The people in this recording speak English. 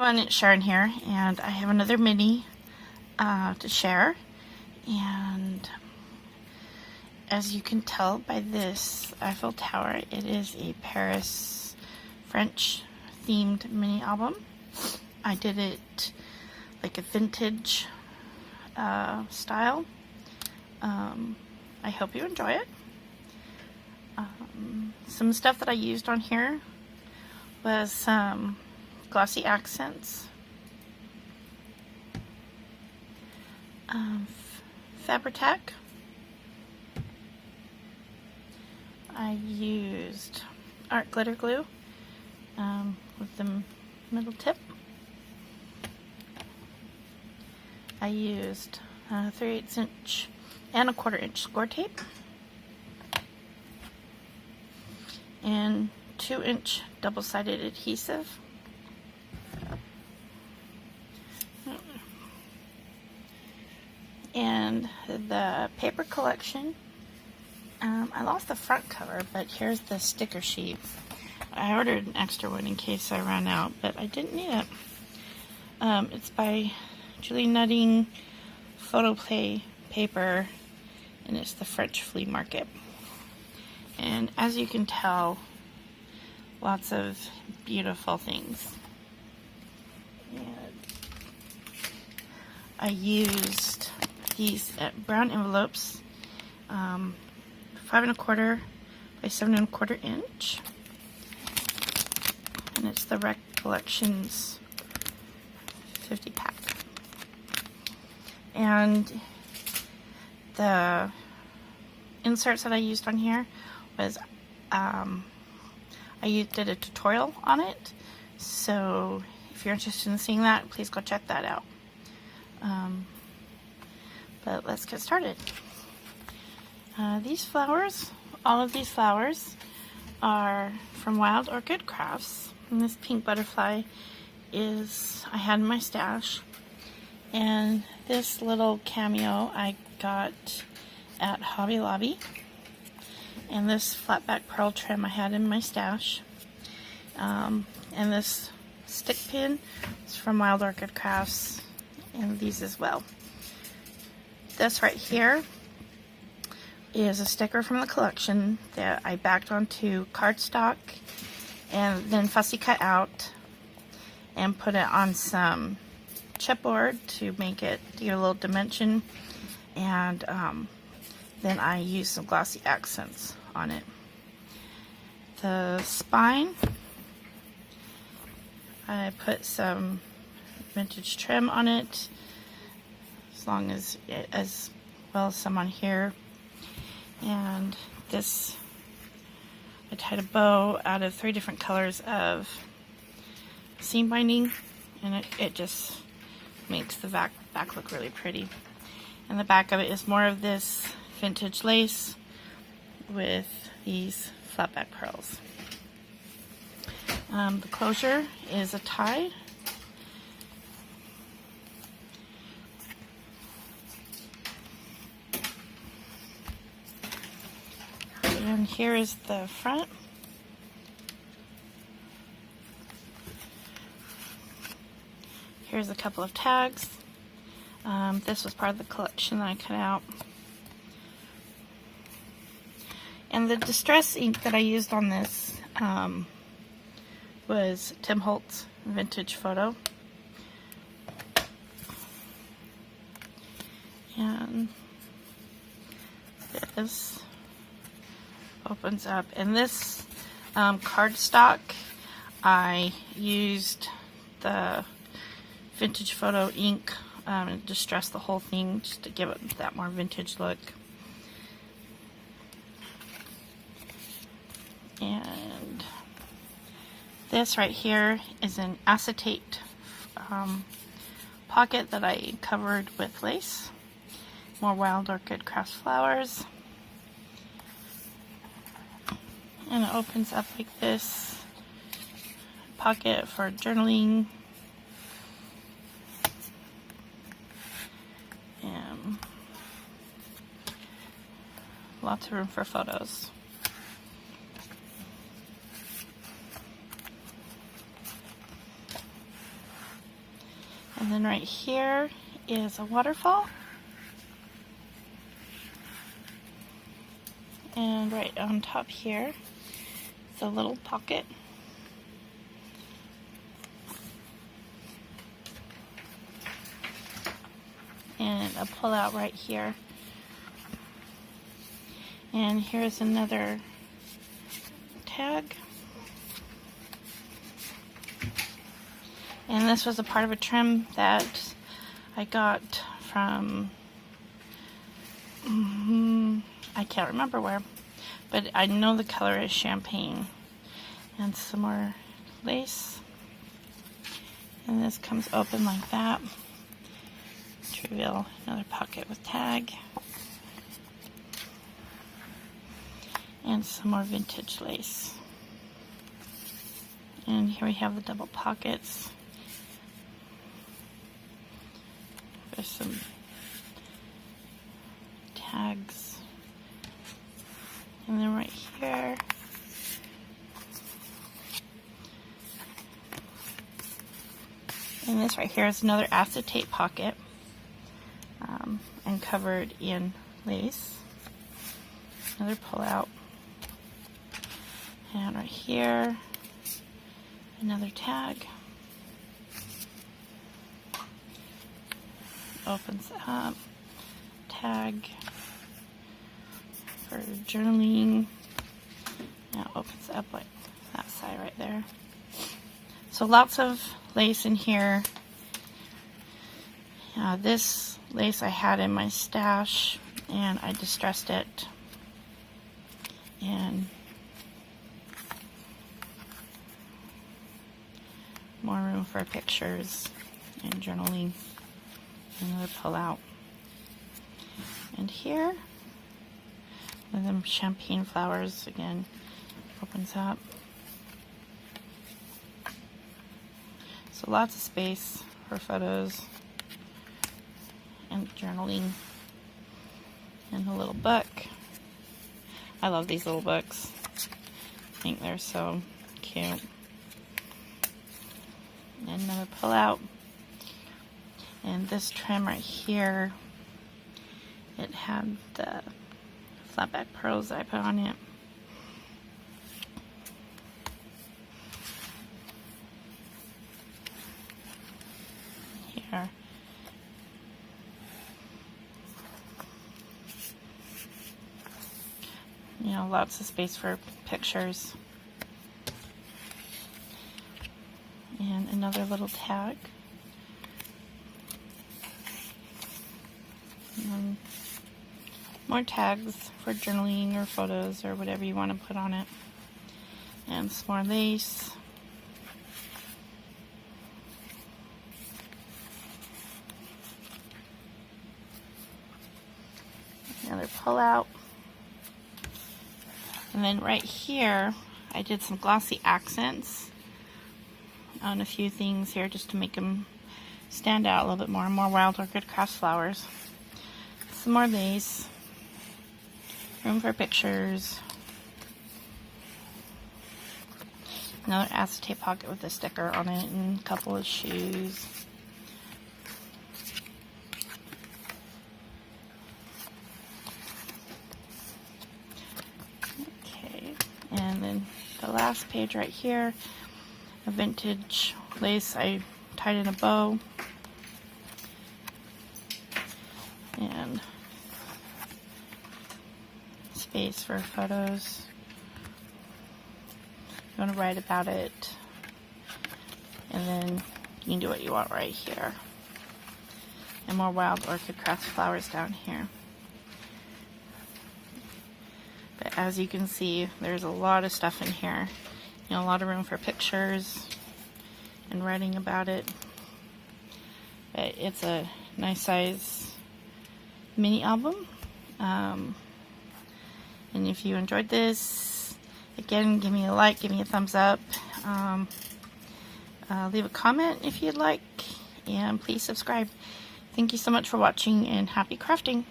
Everyone, it's Sharon here, and I have another mini to share. And as you can tell by this Eiffel Tower, it is a Paris French themed mini album. I did it like a vintage style. I hope you enjoy it. Some stuff that I used on here was some glossy accents, Fabri-Tac. I used art glitter glue with the middle tip. I used 3/8 inch and 1/4 inch score tape and 2-inch double-sided adhesive. And the paper collection, I lost the front cover, but here's the sticker sheet. I ordered an extra one in case I ran out, but I didn't need it. It's by Julie Nutting Photoplay paper, and it's the French Flea Market. And as you can tell, lots of beautiful things. And I used these brown envelopes, 5 1/4 by 7 1/4 inch, and it's the Recollections 50 pack. And the inserts that I used on here was did a tutorial on it, so if you're interested in seeing that, please go check that out. But let's get started. These flowers, all of these flowers are from Wild Orchid Crafts, and this pink butterfly I had in my stash, and this little cameo I got at Hobby Lobby, and this flat back pearl trim I had in my stash, and this stick pin is from Wild Orchid Crafts, and these as well. This right here is a sticker from the collection that I backed onto cardstock and then fussy cut out and put it on some chipboard to make it get a little dimension, and then I used some glossy accents on it. The spine, I put some vintage trim on it, as well as some on here. And this, I tied a bow out of 3 different colors of seam binding, and it just makes the back look really pretty. And the back of it is more of this vintage lace with these flat back pearls. The closure is a tie. And here is the front. Here's a couple of tags. This was part of the collection that I cut out. And the distress ink that I used on this was Tim Holtz Vintage Photo. And this opens up, and this cardstock, I used the Vintage Photo ink and distressed the whole thing just to give it that more vintage look. And this right here is an acetate pocket that I covered with lace, more Wild Orchid Crafts flowers. And it opens up like this, pocket for journaling, and lots of room for photos. And then right here is a waterfall. And right on top here is a little pocket. And a pull out right here. And here's another tag. And this was a part of a trim that I got from, I can't remember where, but I know the color is champagne. And some more lace. And this comes open like that to reveal another pocket with tag. And some more vintage lace. And here we have the double pockets. There's some tags. And then right here, and this right here is another acetate pocket, and covered in lace. Another pull out. And right here, another tag. Opens up, tag for journaling. Now opens up like that side right there. So lots of lace in here. This lace I had in my stash and I distressed it. And more room for pictures and journaling. Another pull out. And here, one of them champagne flowers again opens up. So lots of space for photos and journaling. And a little book. I love these little books. I think they're so cute. And another pull out. And this trim right here, it had the flatback pearls that I put on it. Here. You know, lots of space for pictures. And another little tag. And more tags for journaling or photos or whatever you want to put on it. And some more lace. Another pull out. And then right here, I did some glossy accents on a few things here just to make them stand out a little bit more. More Wild Orchid Crafts flowers. Some more lace. Room for pictures. Another acetate pocket with a sticker on it and a couple of shoes. Okay, and then the last page right here, a vintage lace I tied in a bow. And space for photos. You want to write about it, and then you can do what you want right here. And more Wild Orchid Crafts flowers down here. But as you can see, there's a lot of stuff in here. You know, a lot of room for pictures and writing about it. But it's a nice size mini album. And if you enjoyed this, again, give me a like, give me a thumbs up, leave a comment if you'd like, and please subscribe. Thank you so much for watching, and happy crafting.